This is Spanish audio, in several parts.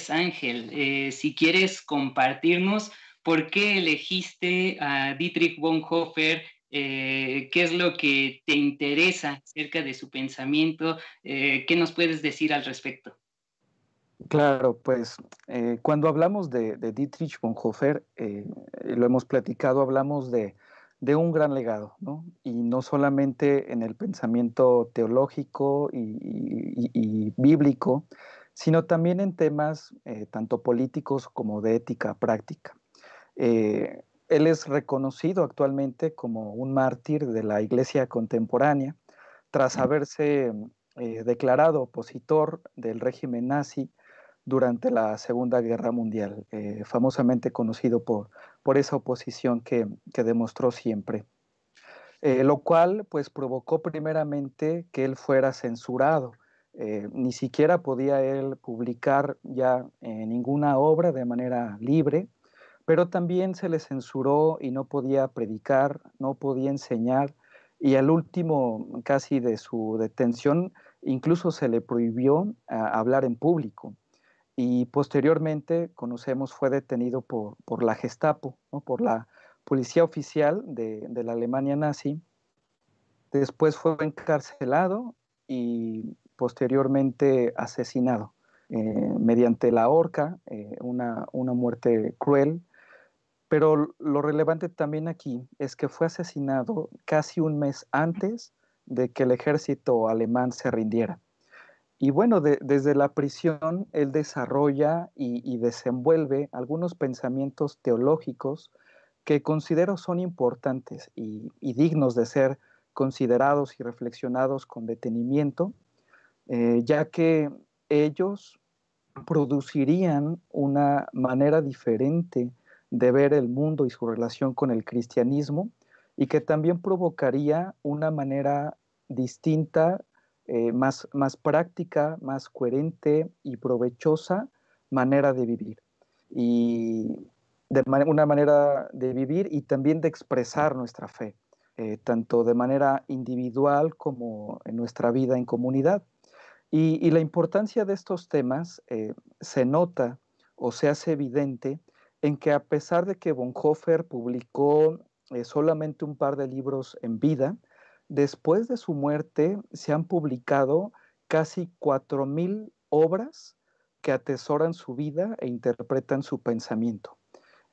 Ángel, si quieres compartirnos por qué elegiste a Dietrich Bonhoeffer, qué es lo que te interesa acerca de su pensamiento, qué nos puedes decir al respecto. Claro, pues cuando hablamos de Dietrich Bonhoeffer, lo hemos platicado, hablamos de un gran legado, ¿no? Y no solamente en el pensamiento teológico y bíblico, sino también en temas tanto políticos como de ética práctica. Él es reconocido actualmente como un mártir de la Iglesia contemporánea, tras haberse declarado opositor del régimen nazi durante la Segunda Guerra Mundial, famosamente conocido por esa oposición que demostró siempre. Lo cual pues provocó primeramente que él fuera censurado. Ni siquiera podía él publicar ya ninguna obra de manera libre, pero también se le censuró y no podía predicar, no podía enseñar, y al último casi de su detención incluso se le prohibió hablar en público. Y posteriormente, conocemos, fue detenido por la Gestapo, ¿no? Por la policía oficial de la Alemania nazi. Después fue encarcelado y posteriormente asesinado mediante la horca, una muerte cruel. Pero lo relevante también aquí es que fue asesinado casi un mes antes de que el ejército alemán se rindiera. Y bueno, desde la prisión él desarrolla y desenvuelve algunos pensamientos teológicos que considero son importantes y dignos de ser considerados y reflexionados con detenimiento, ya que ellos producirían una manera diferente de ver el mundo y su relación con el cristianismo, y que también provocaría una manera distinta, más práctica, más coherente y provechosa manera de vivir. Y una manera de vivir y también de expresar nuestra fe, tanto de manera individual como en nuestra vida en comunidad. Y la importancia de estos temas se nota o se hace evidente en que, a pesar de que Bonhoeffer publicó solamente un par de libros en vida, después de su muerte se han publicado casi 4.000 obras que atesoran su vida e interpretan su pensamiento.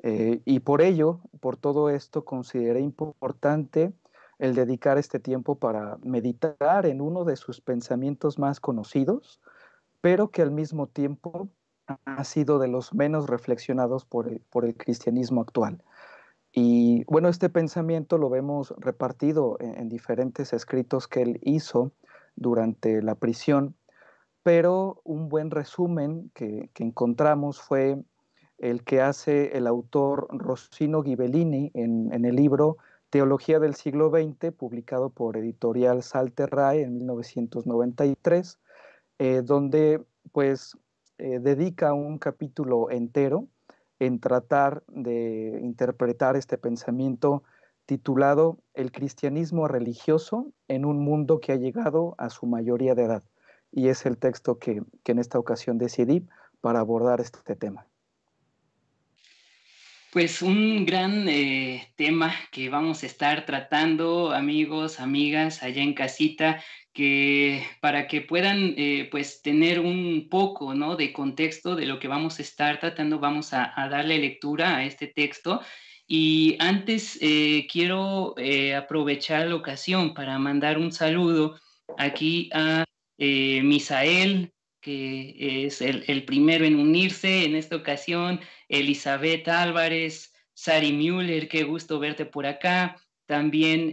Y por ello, por todo esto, consideré importante el dedicar este tiempo para meditar en uno de sus pensamientos más conocidos, pero que al mismo tiempo ha sido de los menos reflexionados por el cristianismo actual. Y bueno, este pensamiento lo vemos repartido en diferentes escritos que él hizo durante la prisión, pero un buen resumen que encontramos fue el que hace el autor Rossino Ghibellini en el libro Teología del siglo XX, publicado por Editorial Salterrae en 1993, donde pues dedica un capítulo entero en tratar de interpretar este pensamiento titulado El cristianismo religioso en un mundo que ha llegado a su mayoría de edad. Y es el texto que en esta ocasión decidí para abordar este tema. Pues un gran tema que vamos a estar tratando, amigos, amigas, allá en casita, que para que puedan pues tener un poco, ¿no?, de contexto de lo que vamos a estar tratando, vamos a darle lectura a este texto. Y antes quiero aprovechar la ocasión para mandar un saludo aquí a Misael, que es el primero en unirse en esta ocasión. Elizabeth Álvarez, Sari Müller, qué gusto verte por acá. También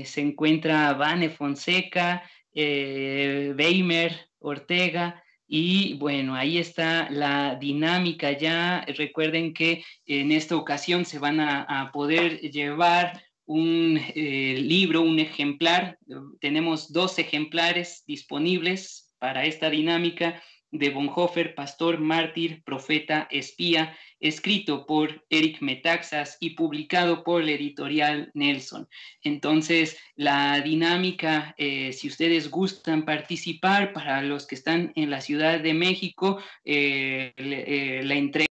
se encuentra Vane Fonseca, Weimer Ortega. Y bueno, ahí está la dinámica ya. Recuerden que en esta ocasión se van a poder llevar un libro, un ejemplar. Tenemos 2 ejemplares disponibles para esta dinámica. de Bonhoeffer, pastor, mártir, profeta, espía, escrito por Eric Metaxas y publicado por la editorial Nelson. Entonces, la dinámica, si ustedes gustan participar, para los que están en la Ciudad de México, la entrega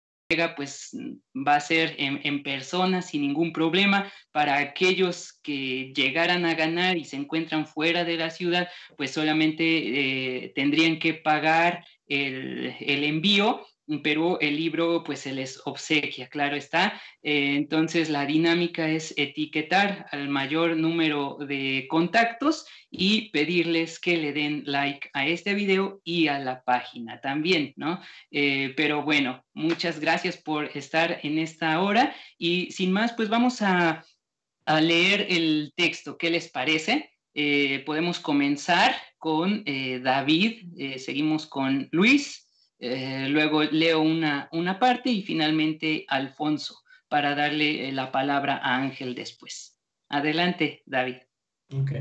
pues va a ser en persona sin ningún problema. Para aquellos que llegaran a ganar y se encuentran fuera de la ciudad, pues solamente tendrían que pagar el envío, pero el libro pues se les obsequia, claro está. Entonces la dinámica es etiquetar al mayor número de contactos y pedirles que le den like a este video y a la página también, ¿no? Pero bueno, muchas gracias por estar en esta hora y sin más, pues vamos a leer el texto. ¿Qué les parece? Podemos comenzar con David, seguimos con Luis, luego leo una parte y finalmente Alfonso para darle la palabra a Ángel después. Adelante, David. Ok.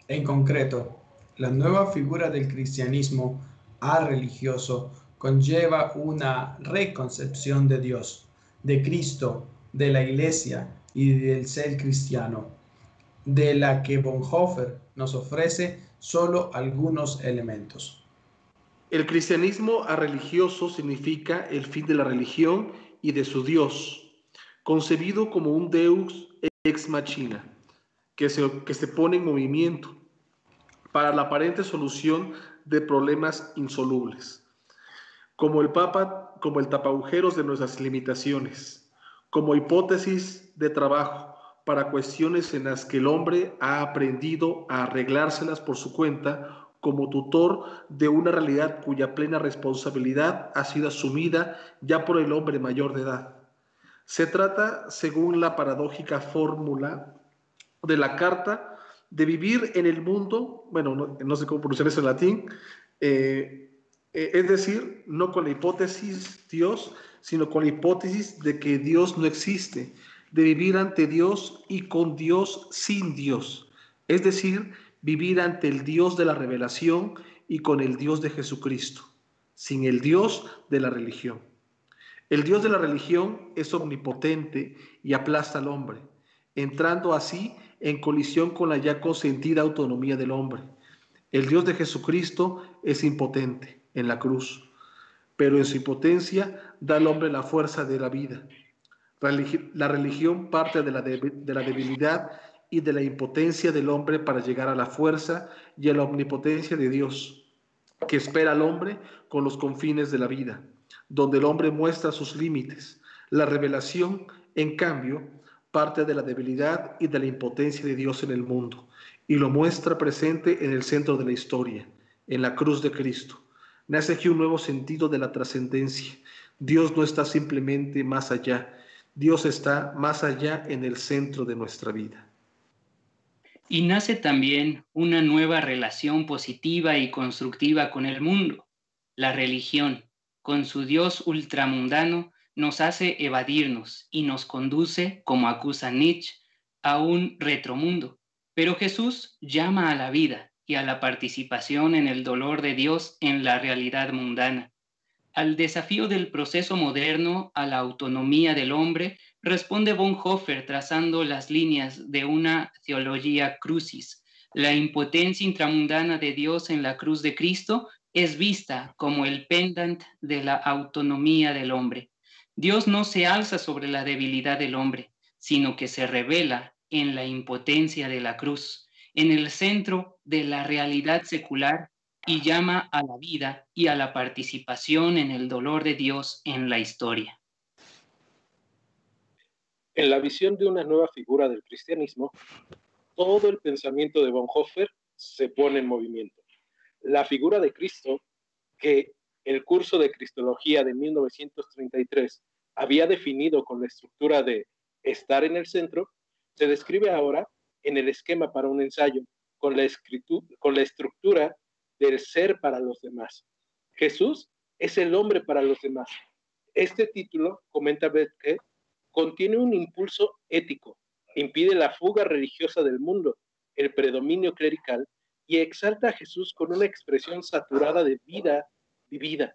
En concreto, la nueva figura del cristianismo religioso conlleva una reconcepción de Dios, de Cristo, de la Iglesia y del ser cristiano, de la que Bonhoeffer nos ofrece solo algunos elementos. El cristianismo religioso significa el fin de la religión y de su Dios, concebido como un Deus ex machina, que se pone en movimiento para la aparente solución de problemas insolubles, como el tapaujeros de nuestras limitaciones, como hipótesis de trabajo para cuestiones en las que el hombre ha aprendido a arreglárselas por su cuenta, como tutor de una realidad cuya plena responsabilidad ha sido asumida ya por el hombre mayor de edad. Se trata, según la paradójica fórmula de la carta, de vivir en el mundo, bueno, no sé cómo pronunciar eso en latín, es decir, no con la hipótesis Dios, sino con la hipótesis de que Dios no existe, de vivir ante Dios y con Dios sin Dios, es decir, vivir ante el Dios de la revelación y con el Dios de Jesucristo, sin el Dios de la religión. El Dios de la religión es omnipotente y aplasta al hombre, entrando así en colisión con la ya consentida autonomía del hombre. El Dios de Jesucristo es impotente en la cruz, pero en su impotencia da al hombre la fuerza de la vida. La religión parte de la debilidad y de la impotencia del hombre para llegar a la fuerza y a la omnipotencia de Dios, que espera al hombre con los confines de la vida, donde el hombre muestra sus límites. La revelación, en cambio, parte de la debilidad y de la impotencia de Dios en el mundo, y lo muestra presente en el centro de la historia, en la cruz de Cristo. Nace aquí un nuevo sentido de la trascendencia. Dios no está simplemente más allá, Dios está más allá en el centro de nuestra vida. Y nace también una nueva relación positiva y constructiva con el mundo. La religión, con su Dios ultramundano, nos hace evadirnos y nos conduce, como acusa Nietzsche, a un retromundo. Pero Jesús llama a la vida y a la participación en el dolor de Dios en la realidad mundana. Al desafío del proceso moderno a la autonomía del hombre, responde Bonhoeffer trazando las líneas de una teología crucis. La impotencia intramundana de Dios en la cruz de Cristo es vista como el pendant de la autonomía del hombre. Dios no se alza sobre la debilidad del hombre, sino que se revela en la impotencia de la cruz, en el centro de la realidad secular, y llama a la vida y a la participación en el dolor de Dios en la historia. En la visión de una nueva figura del cristianismo, todo el pensamiento de Bonhoeffer se pone en movimiento. La figura de Cristo, que el curso de Cristología de 1933 había definido con la estructura de estar en el centro, se describe ahora en el esquema para un ensayo, con la estructura del ser para los demás. Jesús es el hombre para los demás. Este título, comenta Bethke, contiene un impulso ético, impide la fuga religiosa del mundo, el predominio clerical, y exalta a Jesús con una expresión saturada de vida vivida.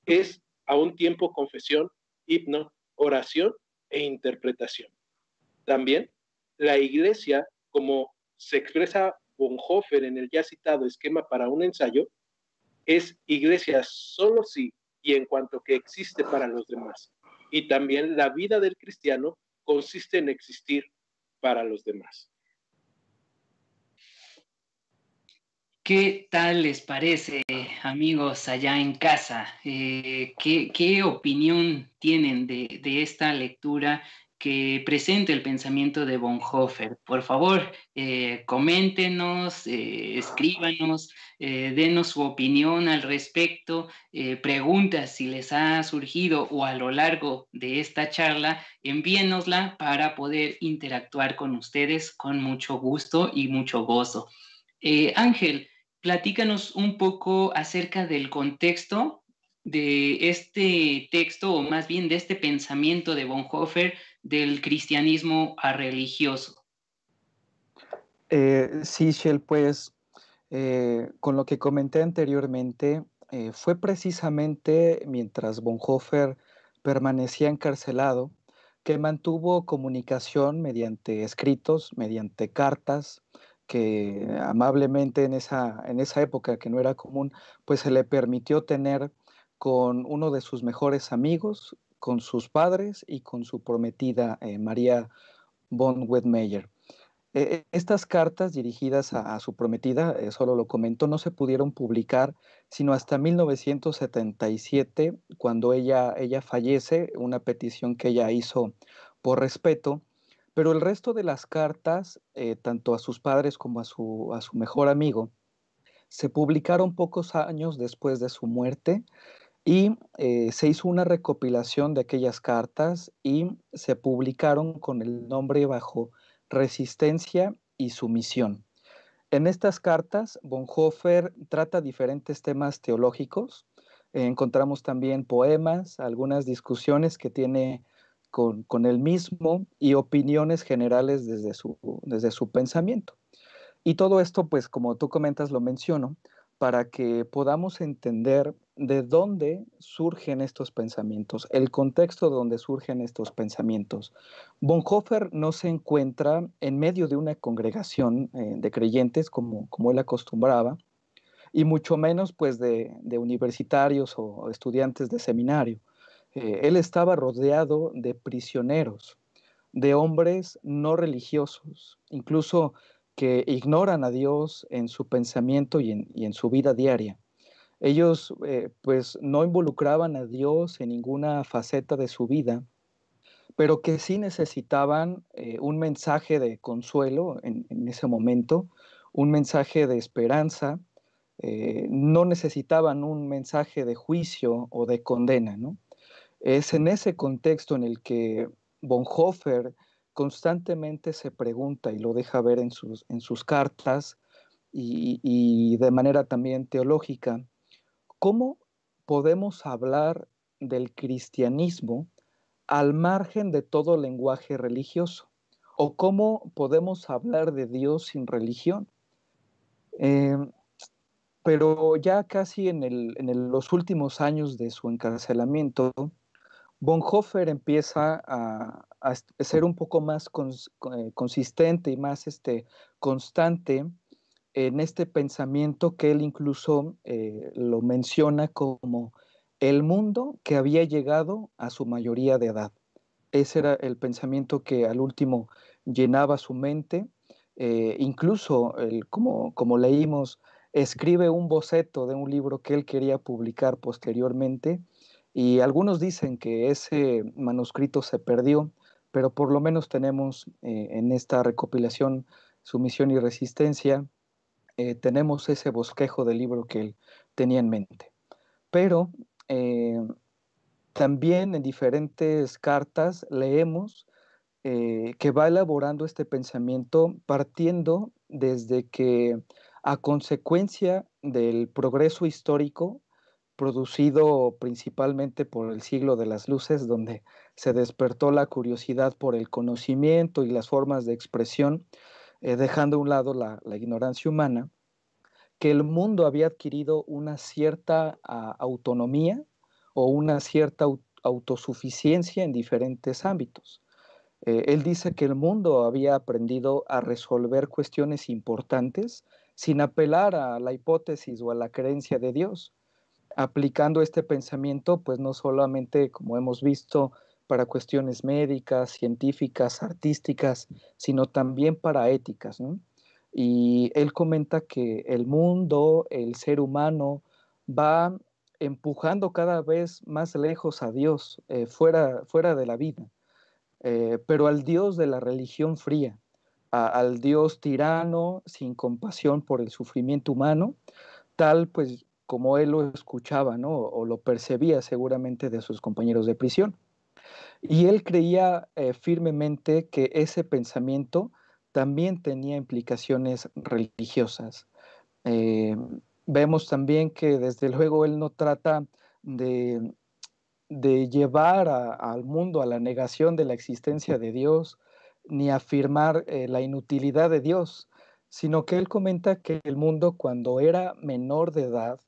Es a un tiempo confesión, himno, oración e interpretación. También la iglesia, como se expresa Bonhoeffer en el ya citado esquema para un ensayo, es iglesia solo si y en cuanto que existe para los demás. Y también la vida del cristiano consiste en existir para los demás. ¿Qué tal les parece, amigos allá en casa? ¿Qué opinión tienen de esta lectura que presenta el pensamiento de Bonhoeffer? Por favor, coméntenos, escríbanos, denos su opinión al respecto, preguntas si les ha surgido o a lo largo de esta charla, envíenosla para poder interactuar con ustedes con mucho gusto y mucho gozo. Ángel, platícanos un poco acerca del contexto de este texto, o más bien de este pensamiento de Bonhoeffer del cristianismo a religioso. Sí, Shell, pues con lo que comenté anteriormente, fue precisamente mientras Bonhoeffer permanecía encarcelado que mantuvo comunicación mediante escritos, mediante cartas, que amablemente en esa época, que no era común, pues se le permitió tener con uno de sus mejores amigos, con sus padres y con su prometida María von Wettmeyer. Estas cartas dirigidas a su prometida, solo lo comento, no se pudieron publicar sino hasta 1977, cuando ella fallece, una petición que ella hizo por respeto, pero el resto de las cartas, tanto a sus padres como a su mejor amigo, se publicaron pocos años después de su muerte y se hizo una recopilación de aquellas cartas y se publicaron con el nombre bajo Resistencia y Sumisión. En estas cartas, Bonhoeffer trata diferentes temas teológicos. Encontramos también poemas, algunas discusiones que tiene con él mismo y opiniones generales desde su pensamiento. Y todo esto, pues como tú comentas, lo menciono para que podamos entender de dónde surgen estos pensamientos, el contexto donde surgen estos pensamientos. Bonhoeffer no se encuentra en medio de una congregación de creyentes como él acostumbraba, y mucho menos pues de universitarios o estudiantes de seminario. Él estaba rodeado de prisioneros, de hombres no religiosos, incluso que ignoran a Dios en su pensamiento y en su vida diaria. Ellos pues no involucraban a Dios en ninguna faceta de su vida, pero que sí necesitaban un mensaje de consuelo en ese momento, un mensaje de esperanza, no necesitaban un mensaje de juicio o de condena, ¿no? Es en ese contexto en el que Bonhoeffer constantemente se pregunta y lo deja ver en sus cartas y de manera también teológica, ¿cómo podemos hablar del cristianismo al margen de todo lenguaje religioso? ¿O cómo podemos hablar de Dios sin religión? Eh, pero ya casi los últimos años de su encarcelamiento, Bonhoeffer empieza a ser un poco más consistente y más constante en este pensamiento que él incluso lo menciona como el mundo que había llegado a su mayoría de edad. Ese era el pensamiento que al último llenaba su mente. Incluso, como leímos, escribe un boceto de un libro que él quería publicar posteriormente, y algunos dicen que ese manuscrito se perdió, pero por lo menos tenemos en esta recopilación Sumisión y Resistencia, tenemos ese bosquejo del libro que él tenía en mente. Pero también en diferentes cartas leemos que va elaborando este pensamiento partiendo desde que, a consecuencia del progreso histórico producido principalmente por el siglo de las luces, donde se despertó la curiosidad por el conocimiento y las formas de expresión, dejando a un lado la ignorancia humana, que el mundo había adquirido una cierta autonomía o una cierta autosuficiencia en diferentes ámbitos. Él dice que el mundo había aprendido a resolver cuestiones importantes sin apelar a la hipótesis o a la creencia de Dios, aplicando este pensamiento, pues no solamente, como hemos visto, para cuestiones médicas, científicas, artísticas, sino también para éticas, ¿no? Y él comenta que el mundo, el ser humano, va empujando cada vez más lejos a Dios, fuera de la vida, pero al Dios de la religión fría, al Dios tirano, sin compasión por el sufrimiento humano, tal pues como él lo escuchaba, ¿no? O lo percibía seguramente de sus compañeros de prisión. Y él creía firmemente que ese pensamiento también tenía implicaciones religiosas. Eh, Vemos también que desde luego él no trata de, de llevar al mundo a la negación de la existencia de Dios, ni afirmar la inutilidad de Dios, sino que él comenta que el mundo cuando era menor de edad,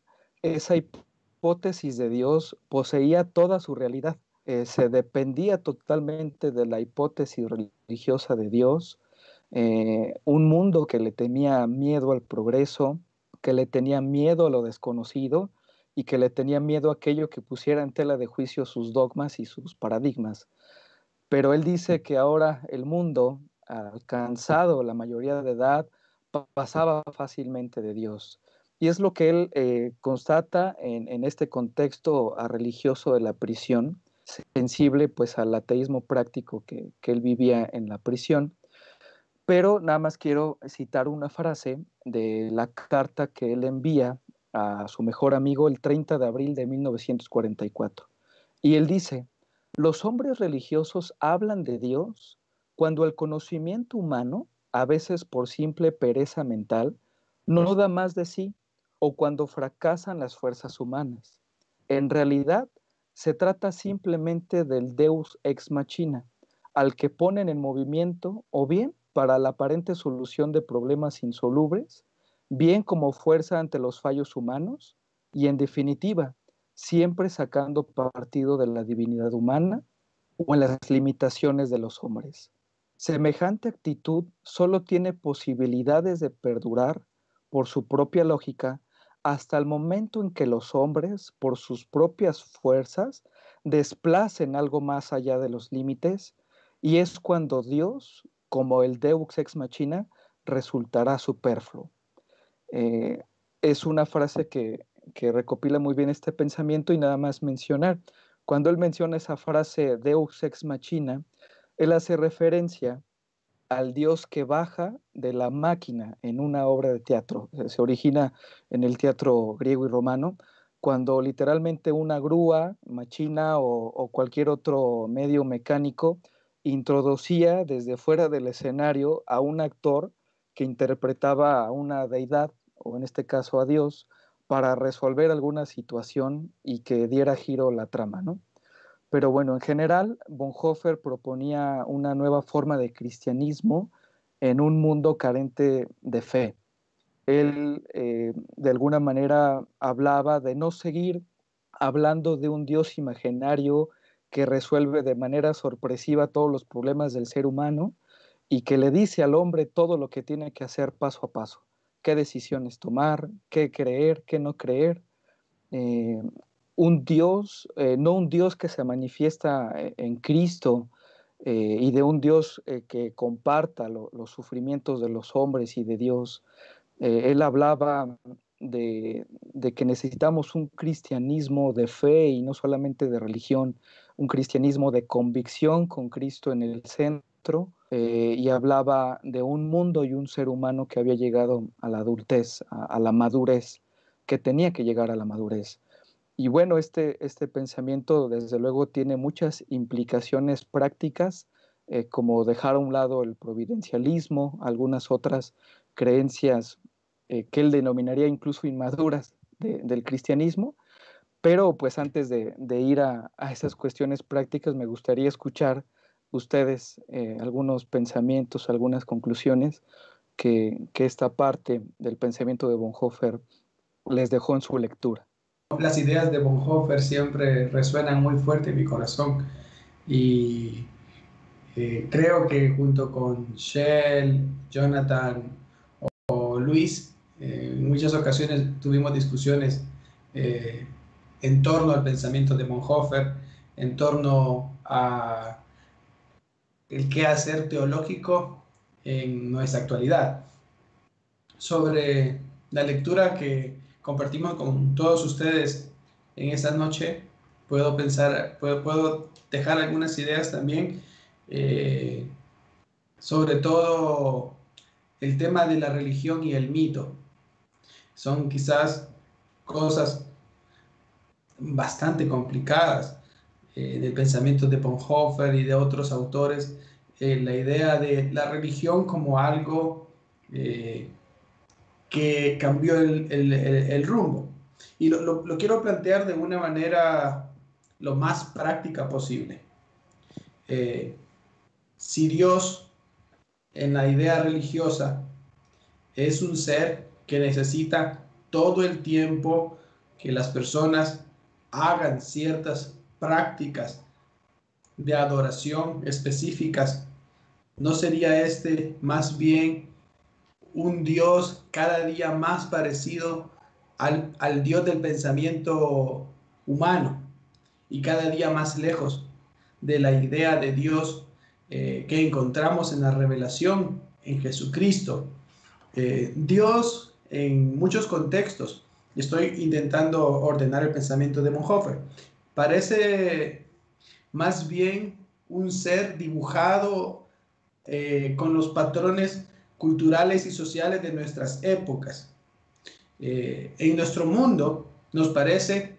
esa hipótesis de Dios poseía toda su realidad. Se dependía totalmente de la hipótesis religiosa de Dios, un mundo que le tenía miedo al progreso, que le tenía miedo a lo desconocido y que le tenía miedo a aquello que pusiera en tela de juicio sus dogmas y sus paradigmas. Pero él dice que ahora el mundo, alcanzado la mayoría de edad, pasaba fácilmente de Dios. Y es lo que él constata en este contexto religioso de la prisión, sensible pues al ateísmo práctico que él vivía en la prisión. Pero nada más quiero citar una frase de la carta que él envía a su mejor amigo el 30 de abril de 1944. Y él dice, los hombres religiosos hablan de Dios cuando el conocimiento humano, a veces por simple pereza mental, no da más de sí o cuando fracasan las fuerzas humanas. En realidad, se trata simplemente del Deus ex machina, al que ponen en movimiento o bien para la aparente solución de problemas insolubles, bien como fuerza ante los fallos humanos y, en definitiva, siempre sacando partido de la divinidad humana o en las limitaciones de los hombres. Semejante actitud solo tiene posibilidades de perdurar por su propia lógica hasta el momento en que los hombres, por sus propias fuerzas, desplacen algo más allá de los límites, y es cuando Dios, como el Deus ex machina, resultará superfluo. Eh, es una frase que recopila muy bien este pensamiento y nada más mencionar. Cuando él menciona esa frase Deus ex machina, él hace referencia al Dios que baja de la máquina en una obra de teatro. Se origina en el teatro griego y romano, cuando literalmente una grúa, machina o cualquier otro medio mecánico introducía desde fuera del escenario a un actor que interpretaba a una deidad, o en este caso a Dios, para resolver alguna situación y que diera giro la trama, ¿no? Pero bueno, en general, Bonhoeffer proponía una nueva forma de cristianismo en un mundo carente de fe. Él, de alguna manera, hablaba de no seguir hablando de un Dios imaginario que resuelve de manera sorpresiva todos los problemas del ser humano y que le dice al hombre todo lo que tiene que hacer paso a paso, qué decisiones tomar, qué creer, qué no creer. Eh, un Dios, no un Dios que se manifiesta en Cristo y de un Dios que comparta los sufrimientos de los hombres y de Dios. Él hablaba de que necesitamos un cristianismo de fe y no solamente de religión, un cristianismo de convicción con Cristo en el centro, y hablaba de un mundo y un ser humano que había llegado a la adultez, a la madurez, que tenía que llegar a la madurez. Y bueno, este pensamiento desde luego tiene muchas implicaciones prácticas, como dejar a un lado el providencialismo, algunas otras creencias que él denominaría incluso inmaduras del cristianismo. Pero pues antes de ir a esas cuestiones prácticas, me gustaría escuchar ustedes algunos pensamientos, algunas conclusiones que esta parte del pensamiento de Bonhoeffer les dejó en su lectura? Las ideas de Bonhoeffer siempre resuenan muy fuerte en mi corazón y creo que junto con Shell, Jonathan o Luis, en muchas ocasiones tuvimos discusiones en torno al pensamiento de Bonhoeffer, en torno a el quehacer teológico en nuestra actualidad. Sobre la lectura que compartimos con todos ustedes en esta noche, puedo dejar algunas ideas también, sobre todo el tema de la religión y el mito. Son quizás cosas bastante complicadas del pensamiento de Bonhoeffer y de otros autores, la idea de la religión como algo que cambió el rumbo. Y lo quiero plantear de una manera lo más práctica posible. Si Dios en la idea religiosa es un ser que necesita todo el tiempo que las personas hagan ciertas prácticas de adoración específicas, ¿no sería este más bien un Dios cada día más parecido al Dios del pensamiento humano y cada día más lejos de la idea de Dios que encontramos en la revelación en Jesucristo? Dios en muchos contextos, estoy intentando ordenar el pensamiento de Bonhoeffer, parece más bien un ser dibujado con los patrones culturales y sociales de nuestras épocas. En nuestro mundo nos parece,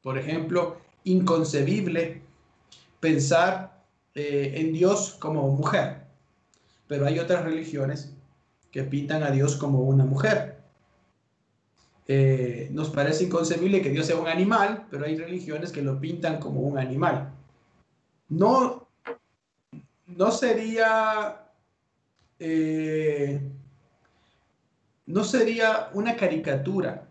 por ejemplo, inconcebible pensar en Dios como mujer, pero hay otras religiones que pintan a Dios como una mujer. Nos parece inconcebible que Dios sea un animal, pero hay religiones que lo pintan como un animal. No sería no sería una caricatura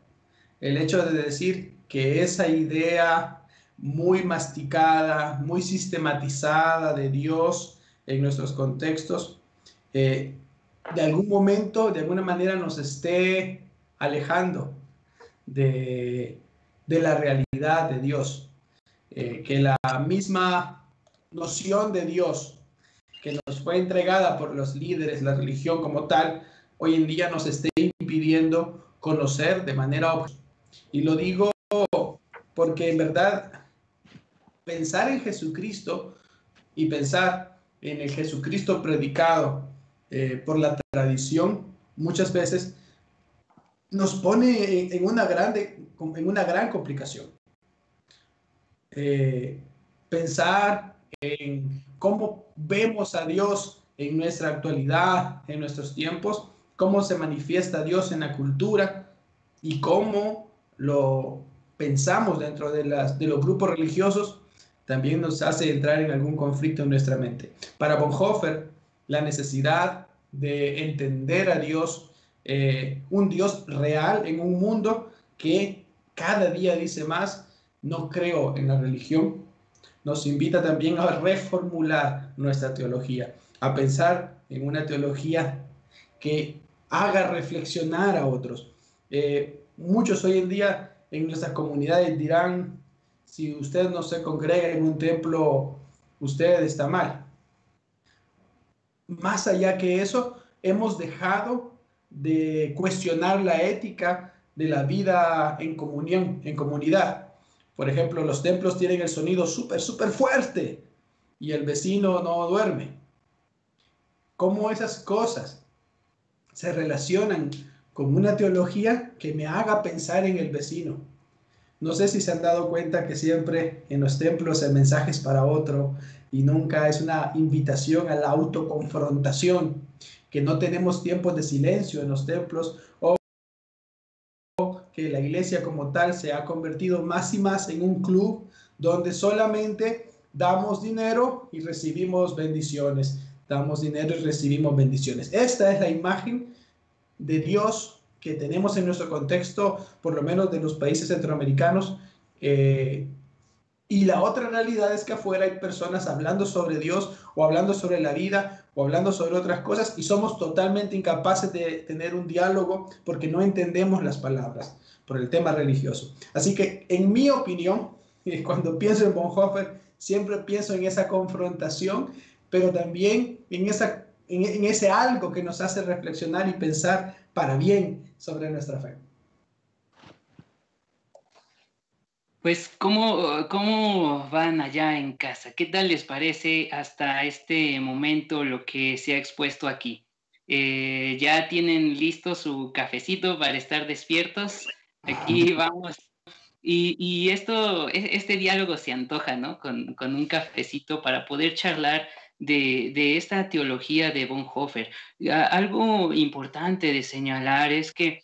el hecho de decir que esa idea muy masticada, muy sistematizada de Dios en nuestros contextos, de algún momento, de alguna manera nos esté alejando de la realidad de Dios, que la misma noción de Dios que nos fue entregada por los líderes, la religión como tal, hoy en día nos esté impidiendo conocer de manera objetiva. Y lo digo porque en verdad pensar en Jesucristo y pensar en el Jesucristo predicado por la tradición muchas veces nos pone en una gran complicación. Pensar en cómo vemos a Dios en nuestra actualidad, en nuestros tiempos, cómo se manifiesta Dios en la cultura y cómo lo pensamos dentro de los grupos religiosos, también nos hace entrar en algún conflicto en nuestra mente. Para Bonhoeffer, la necesidad de entender a Dios, un Dios real en un mundo que cada día dice más, no creo en la religión, nos invita también a reformular nuestra teología, a pensar en una teología que haga reflexionar a otros. Muchos hoy en día en nuestras comunidades dirán, si usted no se congrega en un templo, usted está mal. Más allá que eso, hemos dejado de cuestionar la ética de la vida en comunión, en comunidad. Por ejemplo, los templos tienen el sonido súper fuerte y el vecino no duerme. ¿Cómo esas cosas se relacionan con una teología que me haga pensar en el vecino? No sé si se han dado cuenta que siempre en los templos el mensaje es para otro y nunca es una invitación a la autoconfrontación, que no tenemos tiempos de silencio en los templos, o que la iglesia como tal se ha convertido más y más en un club donde solamente damos dinero y recibimos bendiciones. damos dinero y recibimos bendiciones. Esta es la imagen de Dios que tenemos en nuestro contexto, por lo menos de los países centroamericanos. Y la otra realidad es que afuera hay personas hablando sobre Dios o hablando sobre la vida o hablando sobre otras cosas y somos totalmente incapaces de tener un diálogo porque no entendemos las palabras por el tema religioso. Así que, en mi opinión, cuando pienso en Bonhoeffer, siempre pienso en esa confrontación, pero también en ese algo que nos hace reflexionar y pensar para bien sobre nuestra fe. Pues, ¿cómo van allá en casa? ¿Qué tal les parece hasta este momento lo que se ha expuesto aquí? ¿Ya tienen listo su cafecito para estar despiertos? Aquí vamos. Y este diálogo se antoja, ¿no? Con un cafecito para poder charlar de esta teología de Bonhoeffer. Algo importante de señalar es que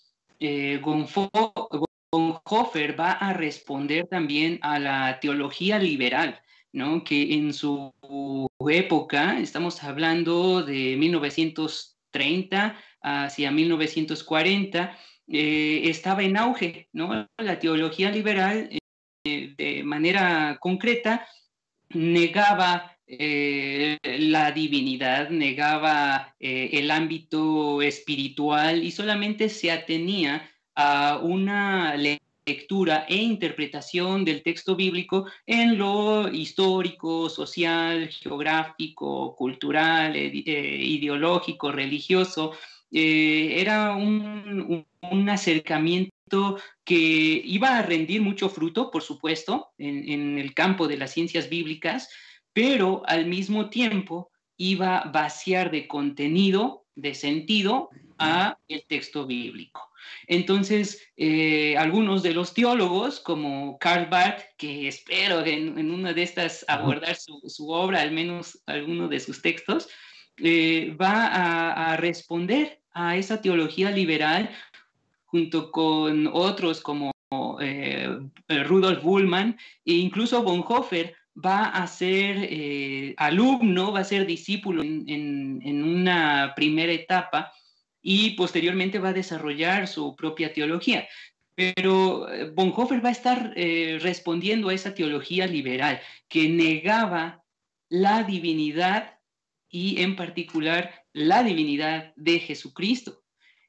Bonhoeffer va a responder también a la teología liberal, ¿no? Que en su época, estamos hablando de 1930 hacia 1940, estaba en auge, ¿no? La teología liberal, de manera concreta, negaba la divinidad, negaba el ámbito espiritual y solamente se atenía a una lectura e interpretación del texto bíblico en lo histórico, social, geográfico, cultural, ideológico, religioso. Era un acercamiento que iba a rendir mucho fruto, por supuesto, en el campo de las ciencias bíblicas, pero al mismo tiempo iba a vaciar de contenido, de sentido, a el texto bíblico. Entonces, algunos de los teólogos, como Karl Barth, que espero en una de estas abordar su obra, al menos alguno de sus textos, va a responder a esa teología liberal junto con otros como Rudolf Buhlmann, e incluso Bonhoeffer va a ser alumno, va a ser discípulo en una primera etapa y posteriormente va a desarrollar su propia teología. Pero Bonhoeffer va a estar respondiendo a esa teología liberal que negaba la divinidad y en particular la divinidad de Jesucristo,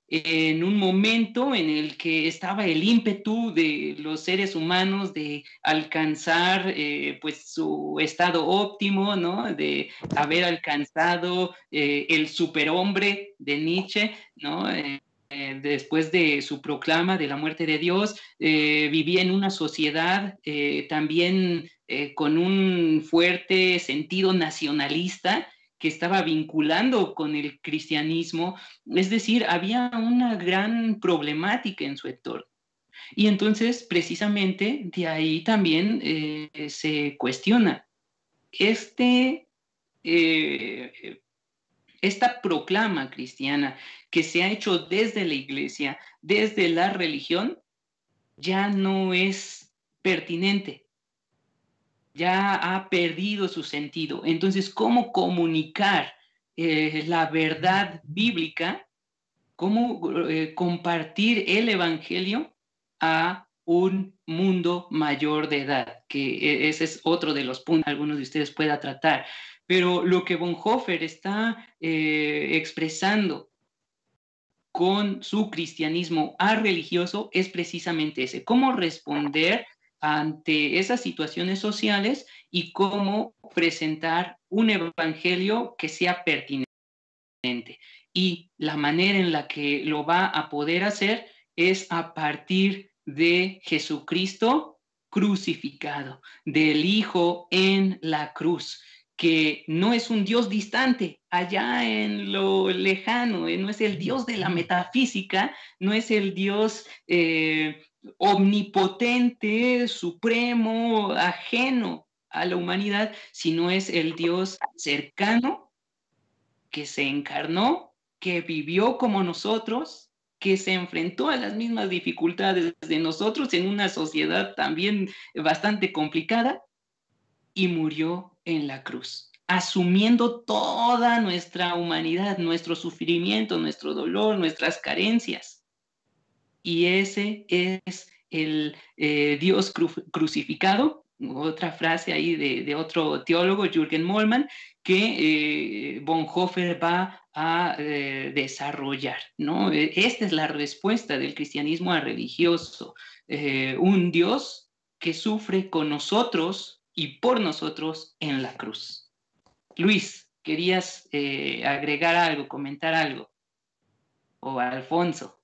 en un momento en el que estaba el ímpetu de los seres humanos de alcanzar pues su estado óptimo, ¿no? De haber alcanzado el superhombre de Nietzsche, ¿no? Después de su proclama de la muerte de Dios, vivía en una sociedad también con un fuerte sentido nacionalista que estaba vinculando con el cristianismo, es decir, había una gran problemática en su entorno. Y entonces, precisamente, de ahí también se cuestiona esta proclama cristiana que se ha hecho desde la iglesia, desde la religión, ya no es pertinente, ya ha perdido su sentido. Entonces, ¿cómo comunicar la verdad bíblica? ¿Cómo compartir el evangelio a un mundo mayor de edad? Que ese es otro de los puntos que algunos de ustedes pueda tratar. Pero lo que Bonhoeffer está expresando con su cristianismo religioso es precisamente ese, cómo responder ante esas situaciones sociales y cómo presentar un evangelio que sea pertinente. Y la manera en la que lo va a poder hacer es a partir de Jesucristo crucificado, del Hijo en la cruz, que no es un Dios distante, allá en lo lejano, no es el Dios de la metafísica, no es el Dios omnipotente, supremo, ajeno a la humanidad, sino es el Dios cercano que se encarnó, que vivió como nosotros, que se enfrentó a las mismas dificultades de nosotros en una sociedad también bastante complicada y murió en la cruz. asumiendo toda nuestra humanidad, nuestro sufrimiento, nuestro dolor, nuestras carencias. Y ese es el Dios crucificado, otra frase ahí de otro teólogo, Jürgen Moltmann, que Bonhoeffer va a desarrollar, ¿no? Esta es la respuesta del cristianismo al religioso, un Dios que sufre con nosotros y por nosotros en la cruz. Luis, ¿querías agregar algo, comentar algo? O Alfonso.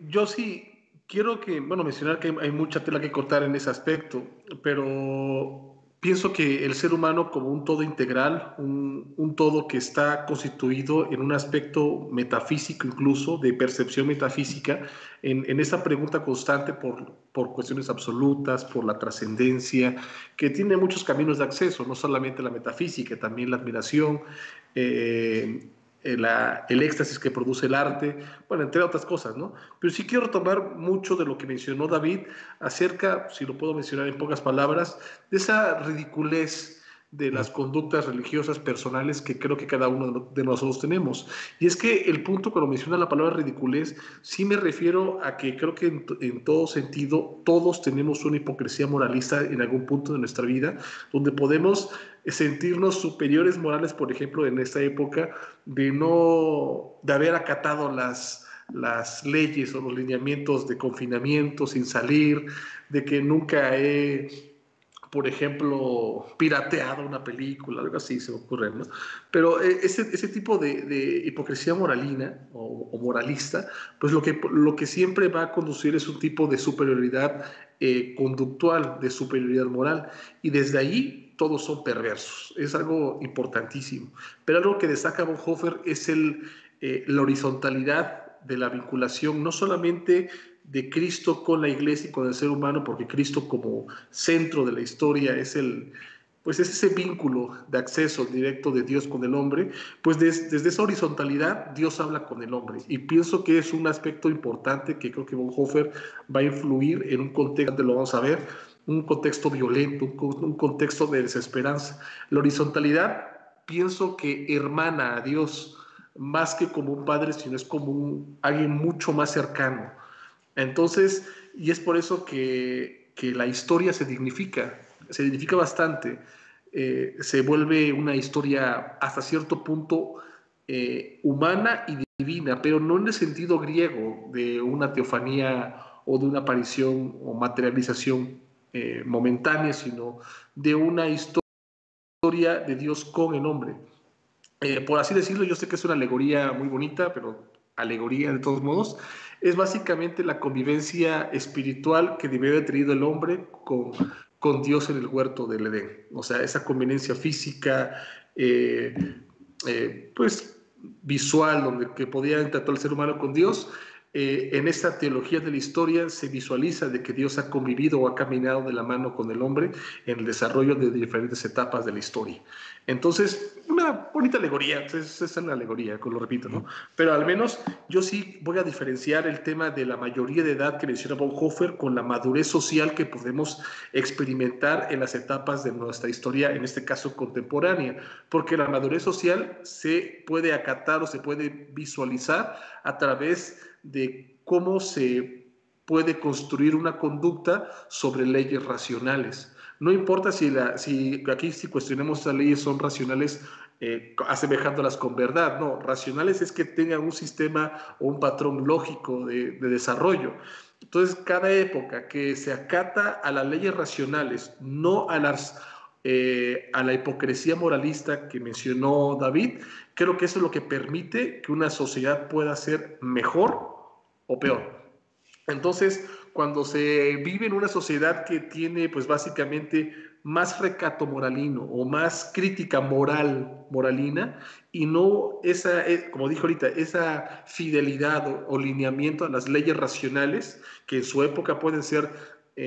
Yo sí quiero mencionar que hay mucha tela que cortar en ese aspecto, pero pienso que el ser humano como un todo integral, un todo que está constituido en un aspecto metafísico incluso, de percepción metafísica, en esa pregunta constante por cuestiones absolutas, por la trascendencia, que tiene muchos caminos de acceso, no solamente la metafísica, también la admiración, el éxtasis que produce el arte, bueno, entre otras cosas, ¿no? Pero sí quiero retomar mucho de lo que mencionó David acerca, si lo puedo mencionar en pocas palabras, de esa ridiculez de las conductas religiosas personales que creo que cada uno de nosotros tenemos. Y es que el punto cuando menciona la palabra ridiculez, sí me refiero a que creo que en todo sentido todos tenemos una hipocresía moralista en algún punto de nuestra vida, donde podemos sentirnos superiores morales, por ejemplo, en esta época, de haber acatado las leyes o los lineamientos de confinamiento sin salir, de que nunca he, por ejemplo, pirateado una película, algo así se me ocurre, ¿no? Pero ese tipo de hipocresía moralina o moralista, pues lo que siempre va a conducir es un tipo de superioridad conductual, de superioridad moral, y desde ahí todos son perversos. Es algo importantísimo. Pero algo que destaca Bonhoeffer es la horizontalidad de la vinculación, no solamente de Cristo con la iglesia y con el ser humano, porque Cristo como centro de la historia es ese vínculo de acceso directo de Dios con el hombre, pues desde esa horizontalidad Dios habla con el hombre. Y pienso que es un aspecto importante que creo que Bonhoeffer va a influir en un contexto, lo vamos a ver, un contexto violento, un contexto de desesperanza. La horizontalidad pienso que hermana a Dios más que como un padre, sino es como alguien mucho más cercano. Entonces, y es por eso que la historia se dignifica bastante, se vuelve una historia hasta cierto punto humana y divina, pero no en el sentido griego de una teofanía o de una aparición o materialización momentánea, sino de una historia de Dios con el hombre. Por así decirlo, yo sé que es una alegoría muy bonita, pero alegoría de todos modos, es básicamente la convivencia espiritual que debe haber tenido el hombre con Dios en el huerto del Edén. O sea, esa conveniencia física, pues visual, que podía tratar el ser humano con Dios. En esta teología de la historia se visualiza de que Dios ha convivido o ha caminado de la mano con el hombre en el desarrollo de diferentes etapas de la historia. Entonces, una bonita alegoría, es una alegoría, lo repito, ¿no? Pero al menos yo sí voy a diferenciar el tema de la mayoría de edad que menciona Bonhoeffer con la madurez social que podemos experimentar en las etapas de nuestra historia, en este caso contemporánea, porque la madurez social se puede acatar o se puede visualizar a través de cómo se puede construir una conducta sobre leyes racionales. No importa si cuestionamos esas leyes son racionales asemejándolas con verdad, no, racionales es que tengan un sistema o un patrón lógico de desarrollo. Entonces, cada época que se acata a las leyes racionales, no a la hipocresía moralista que mencionó David, creo que eso es lo que permite que una sociedad pueda ser mejor o peor. Entonces, cuando se vive en una sociedad que tiene, pues básicamente, más recato moralino o más crítica moralina, y no esa, como dijo ahorita, esa fidelidad o lineamiento a las leyes racionales, que en su época pueden ser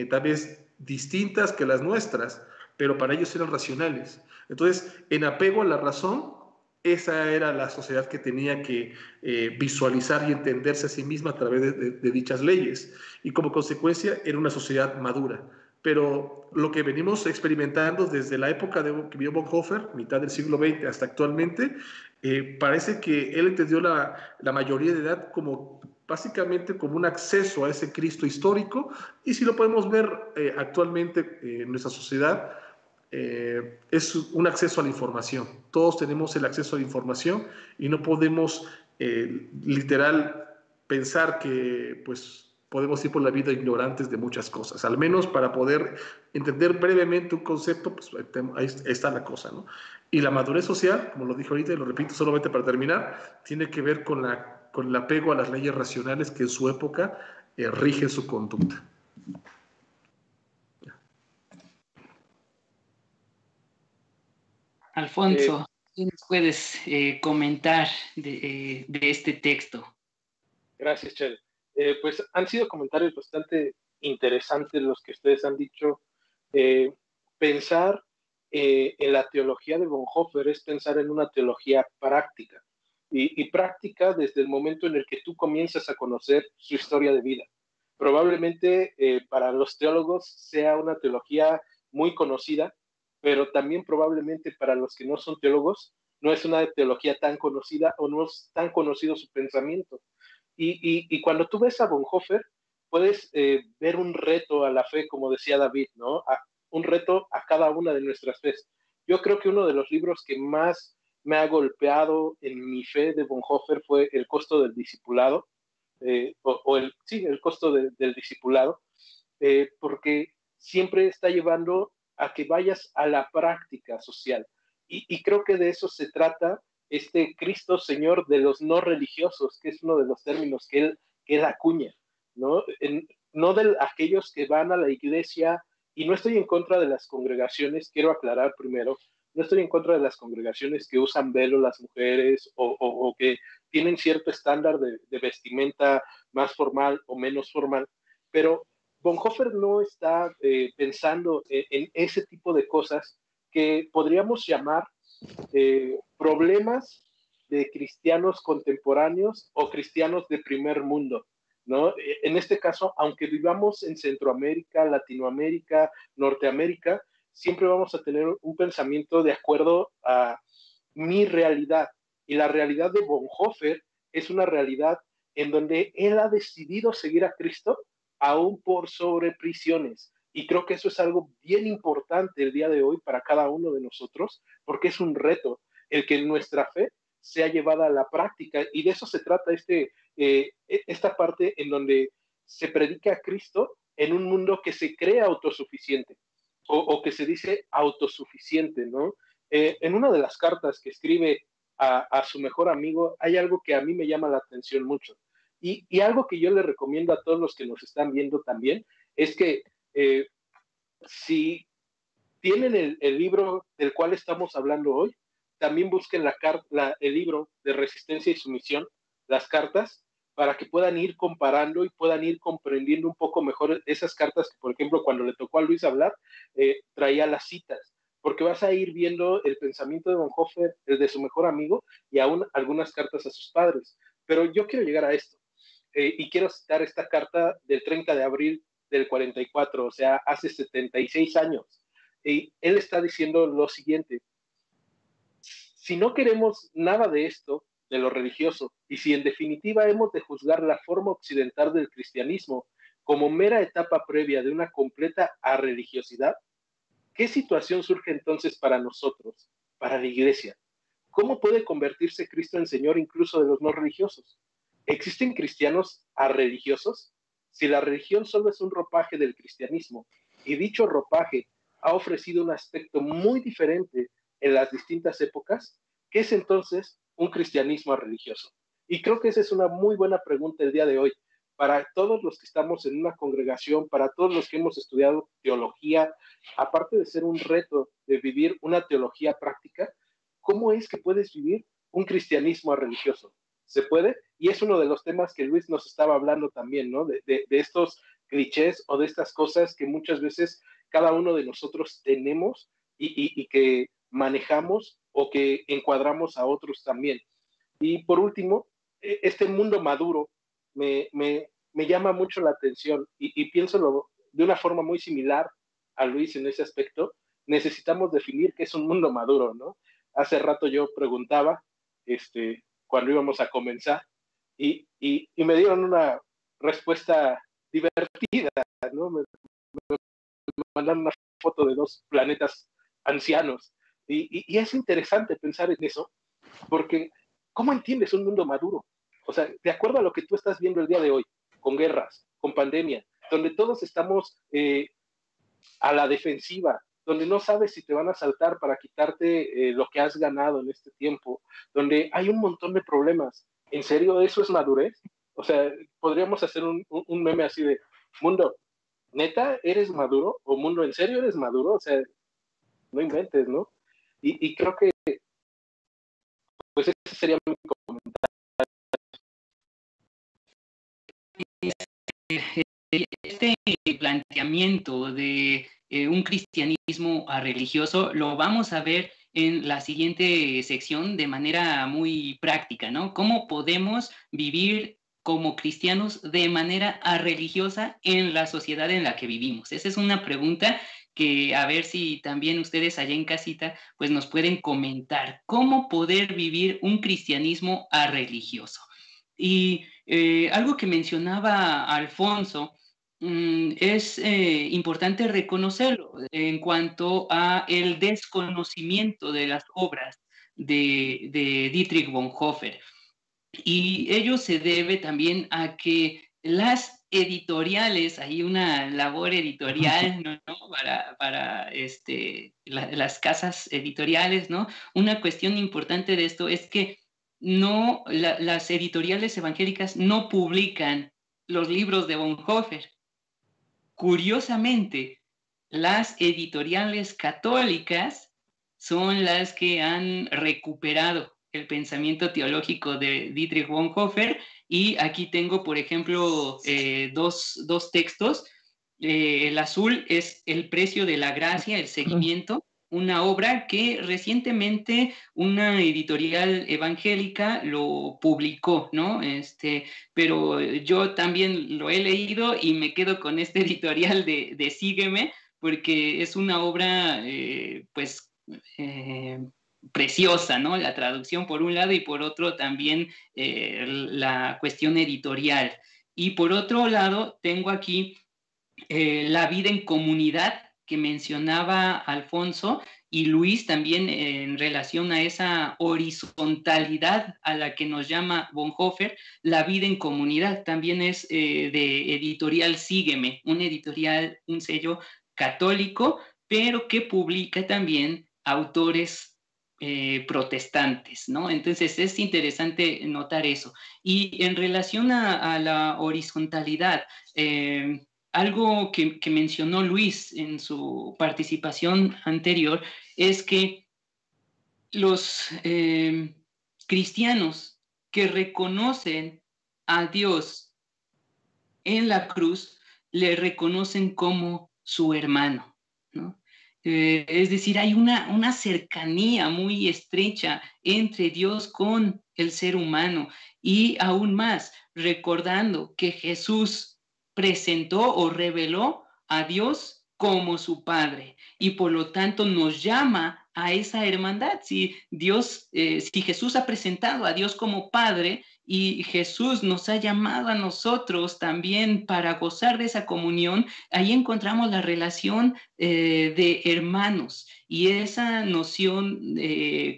tal vez distintas que las nuestras, pero para ellos eran racionales. Entonces, en apego a la razón, esa era la sociedad que tenía que visualizar y entenderse a sí misma a través de dichas leyes. Y como consecuencia era una sociedad madura. pero lo que venimos experimentando desde la época que vivió Bonhoeffer, mitad del siglo XX hasta actualmente, parece que él entendió la mayoría de edad como básicamente como un acceso a ese Cristo histórico, y si lo podemos ver actualmente en nuestra sociedad, es un acceso a la información. Todos tenemos el acceso a la información y no podemos literal pensar que pues podemos ir por la vida ignorantes de muchas cosas. Al menos para poder entender brevemente un concepto, pues ahí está la cosa, ¿no? Y la madurez social, como lo dije ahorita y lo repito solamente para terminar, tiene que ver con el apego a las leyes racionales que en su época rigen su conducta. Alfonso, ¿qué nos puedes comentar de este texto? Gracias, Chel. Pues han sido comentarios bastante interesantes los que ustedes han dicho. Pensar en la teología de Bonhoeffer es pensar en una teología práctica. Y práctica desde el momento en el que tú comienzas a conocer su historia de vida. Probablemente para los teólogos sea una teología muy conocida, pero también probablemente para los que no son teólogos no es una teología tan conocida o no es tan conocido su pensamiento. Y cuando tú ves a Bonhoeffer, puedes ver un reto a la fe, como decía David, ¿no? Un reto a cada una de nuestras fes. Yo creo que uno de los libros que más me ha golpeado en mi fe de Bonhoeffer fue El costo del discipulado, el costo del discipulado, porque siempre está llevando a que vayas a la práctica social. Y creo que de eso se trata este Cristo Señor de los no religiosos, que es uno de los términos que él acuña, ¿no? No de aquellos que van a la iglesia, y no estoy en contra de las congregaciones, quiero aclarar primero, no estoy en contra de las congregaciones que usan velo las mujeres o que tienen cierto estándar de vestimenta más formal o menos formal, pero Bonhoeffer no está pensando en ese tipo de cosas que podríamos llamar problemas de cristianos contemporáneos o cristianos de primer mundo, ¿no? En este caso, aunque vivamos en Centroamérica, Latinoamérica, Norteamérica, siempre vamos a tener un pensamiento de acuerdo a mi realidad. Y la realidad de Bonhoeffer es una realidad en donde él ha decidido seguir a Cristo aún por sobre prisiones. Y creo que eso es algo bien importante el día de hoy para cada uno de nosotros, porque es un reto el que nuestra fe sea llevada a la práctica. Y de eso se trata esta parte en donde se predica a Cristo en un mundo que se cree autosuficiente o que se dice autosuficiente, ¿no? En una de las cartas que escribe a su mejor amigo, hay algo que a mí me llama la atención mucho. Y algo que yo le recomiendo a todos los que nos están viendo también es que si tienen el libro del cual estamos hablando hoy, también busquen el libro de Resistencia y Sumisión, las cartas, para que puedan ir comparando y puedan ir comprendiendo un poco mejor esas cartas que, por ejemplo, cuando le tocó a Luis hablar, traía las citas, porque vas a ir viendo el pensamiento de Bonhoeffer, el de su mejor amigo, y aún algunas cartas a sus padres. Pero yo quiero llegar a esto, y quiero citar esta carta del 30 de abril del 44, o sea, hace 76 años. Y él está diciendo lo siguiente: si no queremos nada de esto, de lo religioso, y si en definitiva hemos de juzgar la forma occidental del cristianismo como mera etapa previa de una completa arreligiosidad, ¿qué situación surge entonces para nosotros, para la iglesia? ¿Cómo puede convertirse Cristo en Señor incluso de los no religiosos? ¿Existen cristianos arreligiosos? Si la religión solo es un ropaje del cristianismo, y dicho ropaje ha ofrecido un aspecto muy diferente en las distintas épocas, ¿qué es entonces un cristianismo religioso? Y creo que esa es una muy buena pregunta el día de hoy para todos los que estamos en una congregación, para todos los que hemos estudiado teología, aparte de ser un reto de vivir una teología práctica, ¿cómo es que puedes vivir un cristianismo religioso? ¿Se puede? Y es uno de los temas que Luis nos estaba hablando también, ¿no? De estos clichés o de estas cosas que muchas veces cada uno de nosotros tenemos y que manejamos o que encuadramos a otros también. Y por último, este mundo maduro me llama mucho la atención y pienso de una forma muy similar a Luis en ese aspecto, necesitamos definir qué es un mundo maduro, ¿no? Hace rato yo preguntaba, cuando íbamos a comenzar, y me dieron una respuesta divertida, ¿no? Me mandaron una foto de 2 planetas ancianos, y es interesante pensar en eso, porque ¿cómo entiendes un mundo maduro? O sea, de acuerdo a lo que tú estás viendo el día de hoy, con guerras, con pandemia, donde todos estamos a la defensiva, donde no sabes si te van a asaltar para quitarte lo que has ganado en este tiempo, donde hay un montón de problemas. ¿En serio eso es madurez? O sea, podríamos hacer un meme así de, mundo, ¿neta eres maduro? ¿O mundo, en serio eres maduro? O sea, no inventes, ¿no? Y creo que, pues ese sería mi comentario. Este planteamiento de un cristianismo religioso lo vamos a ver en la siguiente sección de manera muy práctica, ¿no? ¿Cómo podemos vivir como cristianos de manera religiosa en la sociedad en la que vivimos? Esa es una pregunta que a ver si también ustedes allá en casita pues nos pueden comentar. ¿Cómo poder vivir un cristianismo religioso? Y algo que mencionaba Alfonso, es importante reconocerlo en cuanto a el desconocimiento de las obras de Dietrich Bonhoeffer. Y ello se debe también a que las editoriales, hay una labor editorial, ¿no? Para las casas editoriales, ¿no? Una cuestión importante de esto es que las editoriales evangélicas no publican los libros de Bonhoeffer. Curiosamente, las editoriales católicas son las que han recuperado el pensamiento teológico de Dietrich Bonhoeffer, y aquí tengo, por ejemplo, dos textos. El azul es El precio de la gracia, el seguimiento, una obra que recientemente una editorial evangélica lo publicó, ¿no? Pero yo también lo he leído y me quedo con este editorial de Sígueme, porque es una obra, preciosa, ¿no? La traducción por un lado y por otro también la cuestión editorial. Y por otro lado, tengo aquí La vida en comunidad, que mencionaba Alfonso, y Luis también en relación a esa horizontalidad a la que nos llama Bonhoeffer. La vida en comunidad también es de editorial Sígueme, un editorial, un sello católico, pero que publica también autores protestantes, ¿no? Entonces es interesante notar eso. Y en relación a la horizontalidad, algo que mencionó Luis en su participación anterior es que los cristianos que reconocen a Dios en la cruz le reconocen como su hermano, ¿no? Es decir, hay una cercanía muy estrecha entre Dios con el ser humano, y aún más recordando que Jesús presentó o reveló a Dios como su Padre, y por lo tanto nos llama a esa hermandad. Si Jesús ha presentado a Dios como Padre, y Jesús nos ha llamado a nosotros también para gozar de esa comunión, ahí encontramos la relación de hermanos, y esa noción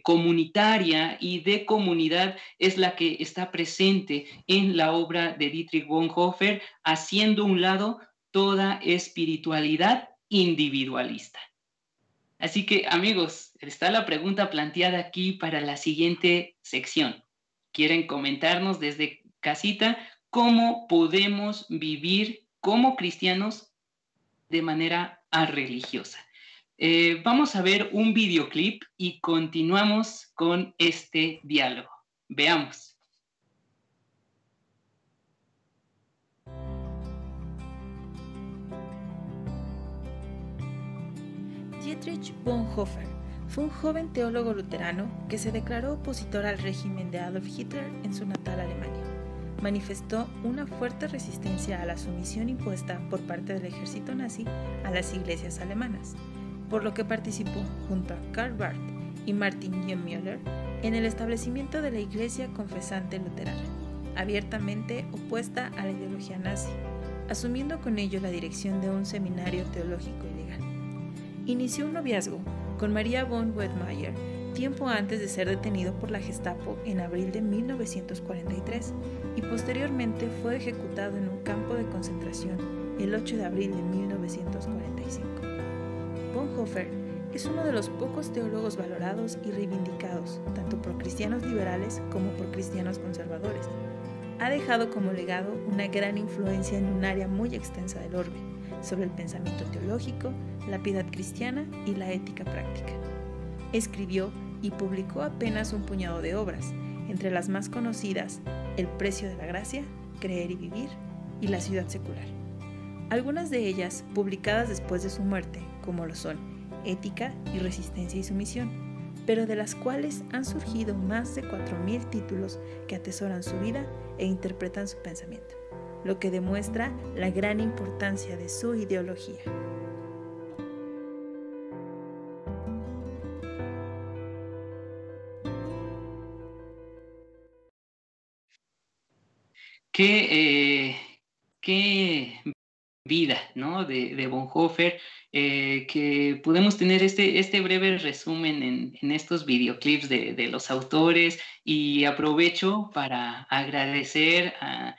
comunitaria y de comunidad es la que está presente en la obra de Dietrich Bonhoeffer, haciendo a un lado toda espiritualidad individualista. Así que, amigos, está la pregunta planteada aquí para la siguiente sección. ¿Quieren comentarnos desde casita cómo podemos vivir como cristianos de manera religiosa? Vamos a ver un videoclip y continuamos con este diálogo. Veamos. Dietrich Bonhoeffer fue un joven teólogo luterano que se declaró opositor al régimen de Adolf Hitler en su natal Alemania. manifestó una fuerte resistencia a la sumisión impuesta por parte del ejército nazi a las iglesias alemanas, por lo que participó junto a Karl Barth y Martin Niemöller en el establecimiento de la Iglesia Confesante Luterana, abiertamente opuesta a la ideología nazi, asumiendo con ello la dirección de un seminario teológico y legal. Inició un noviazgo con Maria von Wedemeyer tiempo antes de ser detenido por la Gestapo en abril de 1943 y posteriormente fue ejecutado en un campo de concentración el 8 de abril de 1945. Bonhoeffer es uno de los pocos teólogos valorados y reivindicados, tanto por cristianos liberales como por cristianos conservadores. Ha dejado como legado una gran influencia en un área muy extensa del orbe, sobre el pensamiento teológico, la piedad cristiana y la ética práctica. Escribió y publicó apenas un puñado de obras, entre las más conocidas El precio de la gracia, Creer y vivir y La ciudad secular. Algunas de ellas publicadas después de su muerte, como lo son Ética y Resistencia y Sumisión, pero de las cuales han surgido más de 4.000 títulos que atesoran su vida e interpretan su pensamiento, lo que demuestra la gran importancia de su ideología. Qué vida, ¿no? de Bonhoeffer, que podemos tener este breve resumen en estos videoclips de los autores, y aprovecho para agradecer a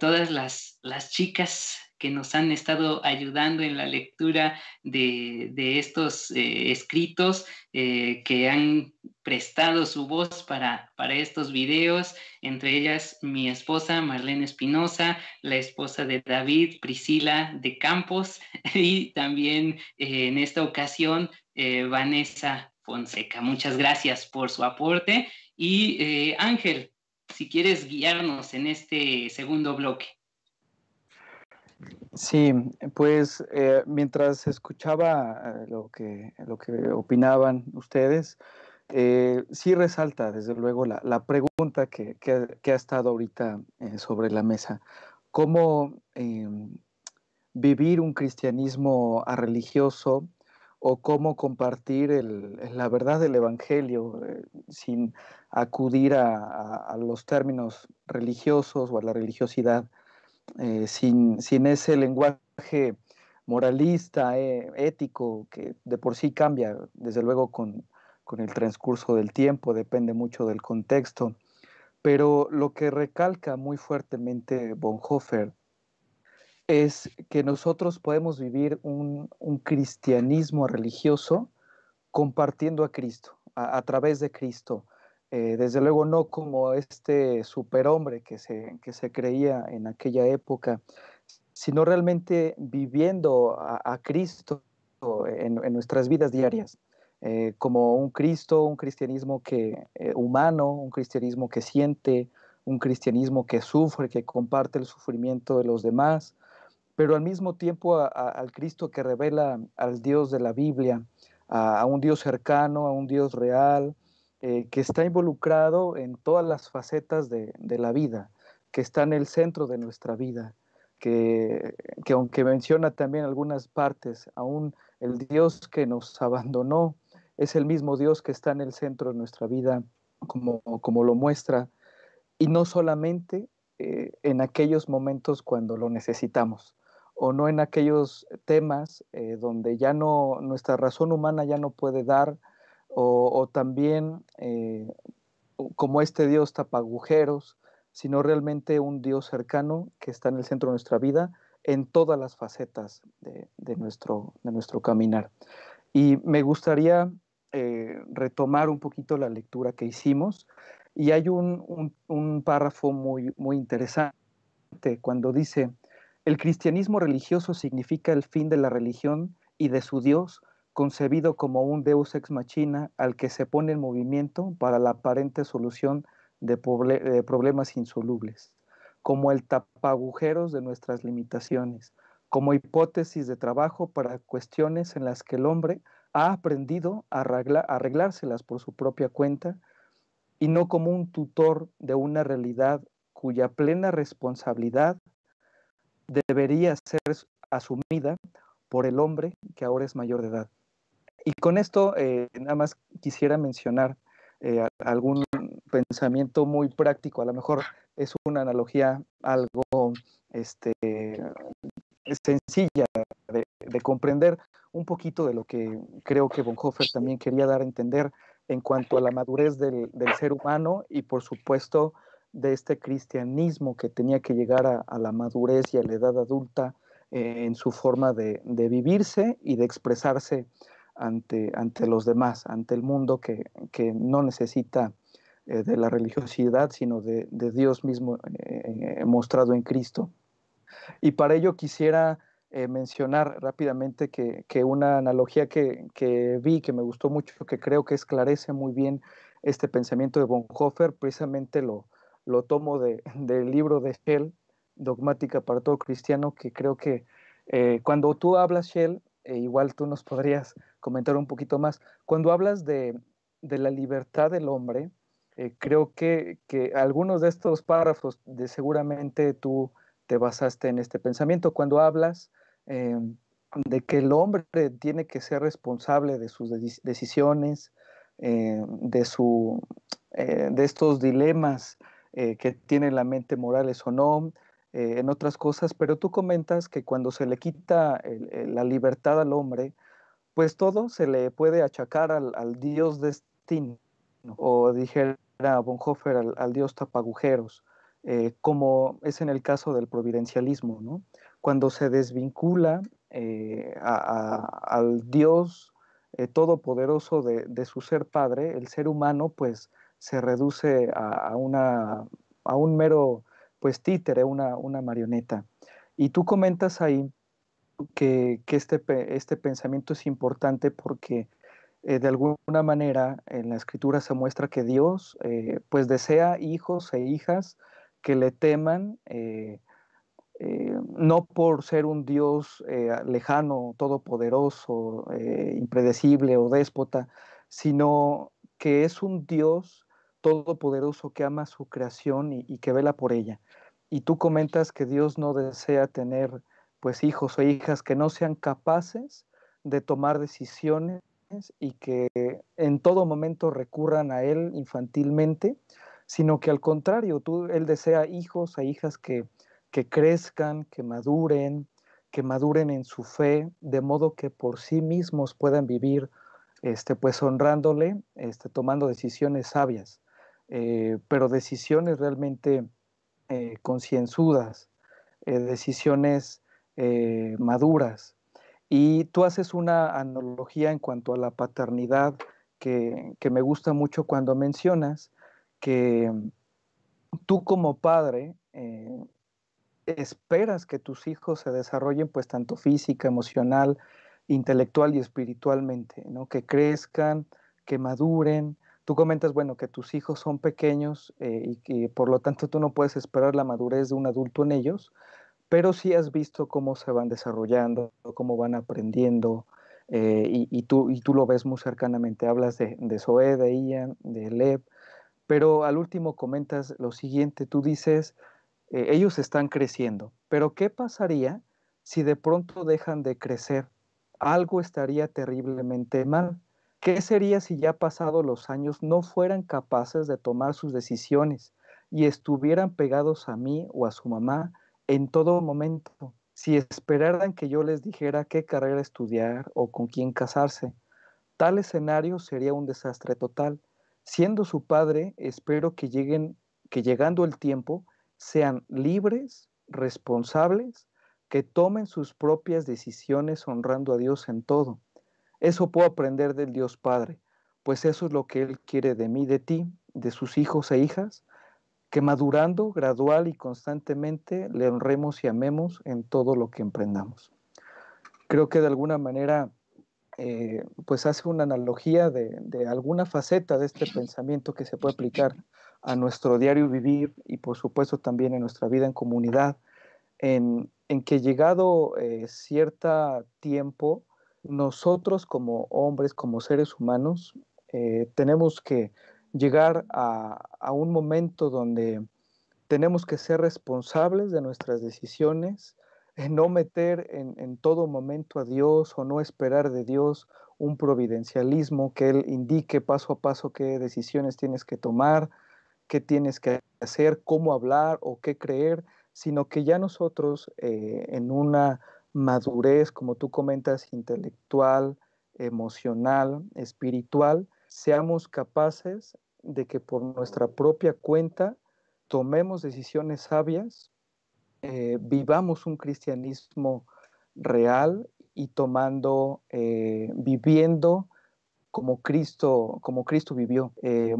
todas las chicas que nos han estado ayudando en la lectura de estos escritos, que han prestado su voz para estos videos, entre ellas mi esposa Marlene Espinosa, la esposa de David, Priscila de Campos, y también en esta ocasión Vanessa Fonseca. Muchas gracias por su aporte. Y Ángel, si quieres guiarnos en este segundo bloque. Sí, pues mientras escuchaba lo que opinaban ustedes, sí resalta desde luego la pregunta que ha estado ahorita sobre la mesa. ¿Cómo vivir un cristianismo religioso, o cómo compartir la verdad del Evangelio sin acudir a los términos religiosos o a la religiosidad? Sin ese lenguaje moralista, ético, que de por sí cambia, desde luego, con el transcurso del tiempo, depende mucho del contexto. Pero lo que recalca muy fuertemente Bonhoeffer es que nosotros podemos vivir un cristianismo religioso compartiendo a Cristo, a través de Cristo. Desde luego no como este superhombre que se creía en aquella época, sino realmente viviendo a Cristo en nuestras vidas diarias, como un Cristo, un cristianismo humano, un cristianismo que siente, un cristianismo que sufre, que comparte el sufrimiento de los demás, pero al mismo tiempo al Cristo que revela al Dios de la Biblia, a un Dios cercano, a un Dios real, que está involucrado en todas las facetas de la vida, que está en el centro de nuestra vida, que aunque menciona también algunas partes, aún el Dios que nos abandonó es el mismo Dios que está en el centro de nuestra vida, como lo muestra, y no solamente en aquellos momentos cuando lo necesitamos, o no en aquellos temas donde ya no, nuestra razón humana ya no puede dar, o también como este Dios tapagujeros, sino realmente un Dios cercano que está en el centro de nuestra vida en todas las facetas de nuestro caminar. Y me gustaría retomar un poquito la lectura que hicimos, y hay un párrafo muy interesante cuando dice: el cristianismo religioso significa el fin de la religión y de su Dios, concebido como un deus ex machina al que se pone en movimiento para la aparente solución de problemas insolubles, como el tapagujeros de nuestras limitaciones, como hipótesis de trabajo para cuestiones en las que el hombre ha aprendido a arreglárselas por su propia cuenta, y no como un tutor de una realidad cuya plena responsabilidad debería ser asumida por el hombre que ahora es mayor de edad. Y con esto nada más quisiera mencionar algún pensamiento muy práctico. A lo mejor es una analogía algo sencilla de comprender un poquito de lo que creo que Bonhoeffer también quería dar a entender en cuanto a la madurez del ser humano y por supuesto de este cristianismo que tenía que llegar a la madurez y a la edad adulta en su forma de vivirse y de expresarse ante los demás, ante el mundo que no necesita de la religiosidad, sino de Dios mismo mostrado en Cristo. Y para ello quisiera mencionar rápidamente que una analogía que vi, que me gustó mucho, que creo que esclarece muy bien este pensamiento de Bonhoeffer, precisamente lo tomo del libro de Shell, Dogmática para todo cristiano, que creo que cuando tú hablas, Shell, igual tú nos podrías comentar un poquito más, cuando hablas de la libertad del hombre, creo que algunos de estos párrafos seguramente tú te basaste en este pensamiento cuando hablas de que el hombre tiene que ser responsable de sus decisiones, de estos dilemas que tiene la mente, morales o no, en otras cosas, pero tú comentas que cuando se le quita la libertad al hombre, pues todo se le puede achacar al Dios destino, o dijera Bonhoeffer, al Dios tapagujeros, como es en el caso del providencialismo, ¿no? Cuando se desvincula al Dios todopoderoso de su ser padre, el ser humano pues se reduce a un mero pues títere, una marioneta. Y tú comentas ahí que este pensamiento es importante porque de alguna manera en la escritura se muestra que Dios pues desea hijos e hijas que le teman, no por ser un Dios lejano, todopoderoso, impredecible o déspota, sino que es un Dios todopoderoso que ama su creación y que vela por ella. Y tú comentas que Dios no desea tener pues hijos o hijas que no sean capaces de tomar decisiones y que en todo momento recurran a Él infantilmente, sino que al contrario, Él desea hijos e hijas que crezcan, que maduren en su fe, de modo que por sí mismos puedan vivir pues honrándole, tomando decisiones sabias, pero decisiones realmente concienzudas, decisiones maduras. Y tú haces una analogía en cuanto a la paternidad que me gusta mucho cuando mencionas que tú como padre esperas que tus hijos se desarrollen pues tanto física, emocional, intelectual y espiritualmente, ¿no? Que crezcan, que maduren. Tú comentas, bueno, que tus hijos son pequeños y que por lo tanto tú no puedes esperar la madurez de un adulto en ellos, pero sí has visto cómo se van desarrollando, cómo van aprendiendo, y tú lo ves muy cercanamente. Hablas de Zoé, de Ian, de Lev, pero al último comentas lo siguiente, tú dices, ellos están creciendo, pero ¿qué pasaría si de pronto dejan de crecer? Algo estaría terriblemente mal. ¿Qué sería si ya pasados los años no fueran capaces de tomar sus decisiones y estuvieran pegados a mí o a su mamá en todo momento? Si esperaran que yo les dijera qué carrera estudiar o con quién casarse, tal escenario sería un desastre total. Siendo su padre, espero que llegando el tiempo, sean libres, responsables, que tomen sus propias decisiones honrando a Dios en todo. Eso puedo aprender del Dios Padre, pues eso es lo que Él quiere de mí, de ti, de sus hijos e hijas, que madurando gradual y constantemente le honremos y amemos en todo lo que emprendamos. Creo que de alguna manera pues hace una analogía de alguna faceta de este pensamiento que se puede aplicar a nuestro diario vivir y por supuesto también en nuestra vida en comunidad, en que llegado cierto tiempo, nosotros como hombres, como seres humanos, tenemos que llegar a un momento donde tenemos que ser responsables de nuestras decisiones, no meter en todo momento a Dios o no esperar de Dios un providencialismo que Él indique paso a paso qué decisiones tienes que tomar, qué tienes que hacer, cómo hablar o qué creer, sino que ya nosotros en una madurez, como tú comentas, intelectual, emocional, espiritual, seamos capaces de que por nuestra propia cuenta tomemos decisiones sabias, vivamos un cristianismo real y viviendo como Cristo vivió,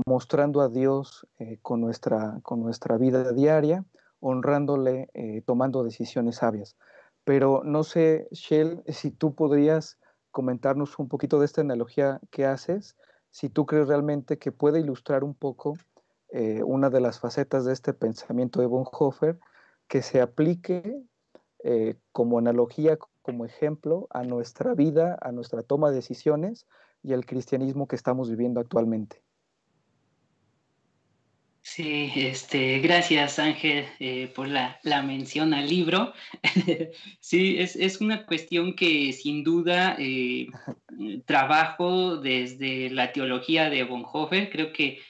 mostrando a Dios con nuestra vida diaria, honrándole, tomando decisiones sabias. Pero no sé, Shell, si tú podrías comentarnos un poquito de esta analogía que haces, si tú crees realmente que puede ilustrar un poco una de las facetas de este pensamiento de Bonhoeffer, que se aplique como analogía, como ejemplo a nuestra vida, a nuestra toma de decisiones y al cristianismo que estamos viviendo actualmente. Sí, gracias Ángel por la mención al libro. Sí, es una cuestión que sin duda trabajo desde la teología de Bonhoeffer. Creo que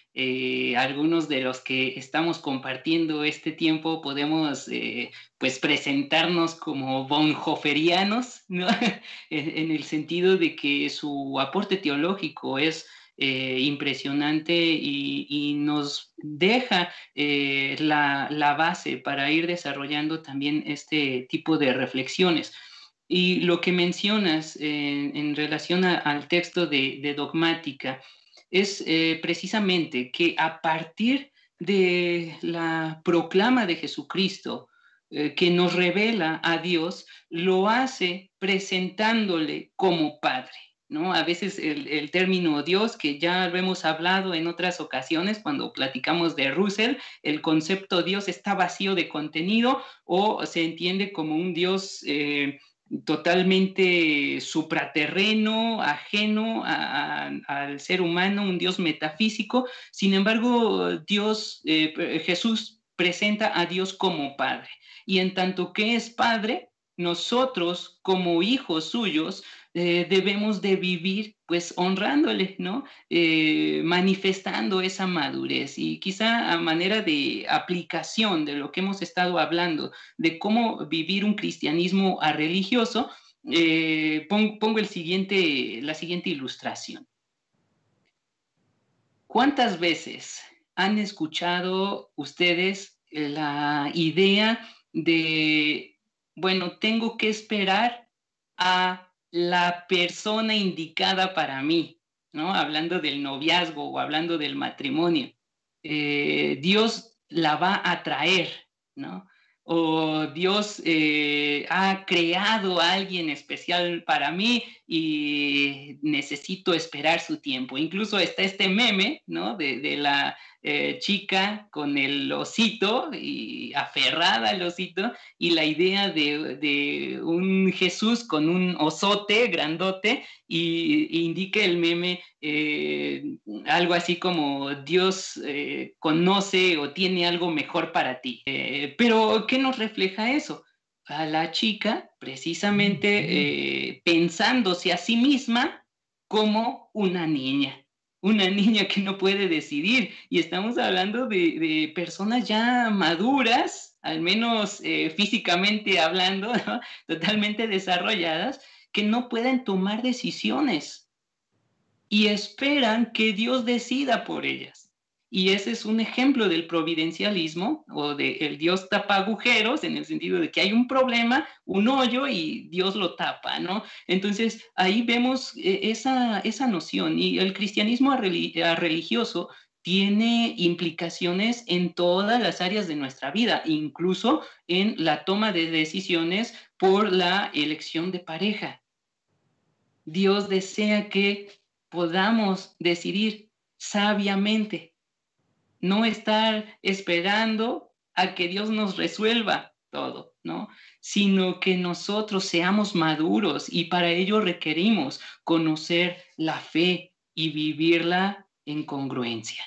algunos de los que estamos compartiendo este tiempo podemos pues presentarnos como bonhoefferianos, ¿no? En el sentido de que su aporte teológico es impresionante y nos deja la base para ir desarrollando también este tipo de reflexiones. Y lo que mencionas en relación al texto de Dogmática es precisamente que a partir de la proclama de Jesucristo, que nos revela a Dios, lo hace presentándole como Padre, ¿no? A veces el término Dios, que ya lo hemos hablado en otras ocasiones cuando platicamos de Russell, el concepto Dios está vacío de contenido o se entiende como un Dios totalmente supraterreno, ajeno al ser humano, un Dios metafísico. Sin embargo, Jesús presenta a Dios como Padre. Y en tanto que es Padre, nosotros como hijos suyos debemos de vivir pues honrándole, ¿no? Manifestando esa madurez y quizá a manera de aplicación de lo que hemos estado hablando, de cómo vivir un cristianismo religioso, pongo la siguiente ilustración. ¿Cuántas veces han escuchado ustedes la idea de, bueno, tengo que esperar a la persona indicada para mí, ¿no? Hablando del noviazgo o hablando del matrimonio. Dios la va a traer, ¿no? O Dios ha creado a alguien especial para mí y necesito esperar su tiempo. Incluso está este meme, ¿no? De la chica con el osito y aferrada al osito, y la idea de un Jesús con un osote grandote, y indica el meme algo así como Dios conoce o tiene algo mejor para ti. Pero ¿qué nos refleja eso? A la chica precisamente pensándose a sí misma como una niña que no puede decidir, y estamos hablando de personas ya maduras, al menos físicamente hablando, ¿no? Totalmente desarrolladas, que no pueden tomar decisiones y esperan que Dios decida por ellas. Y ese es un ejemplo del providencialismo o del Dios tapa agujeros, en el sentido de que hay un problema, un hoyo y Dios lo tapa, ¿no? Entonces ahí vemos esa noción, y el cristianismo religioso tiene implicaciones en todas las áreas de nuestra vida, incluso en la toma de decisiones por la elección de pareja. Dios desea que podamos decidir sabiamente, no estar esperando a que Dios nos resuelva todo, ¿no? Sino que nosotros seamos maduros, y para ello requerimos conocer la fe y vivirla en congruencia.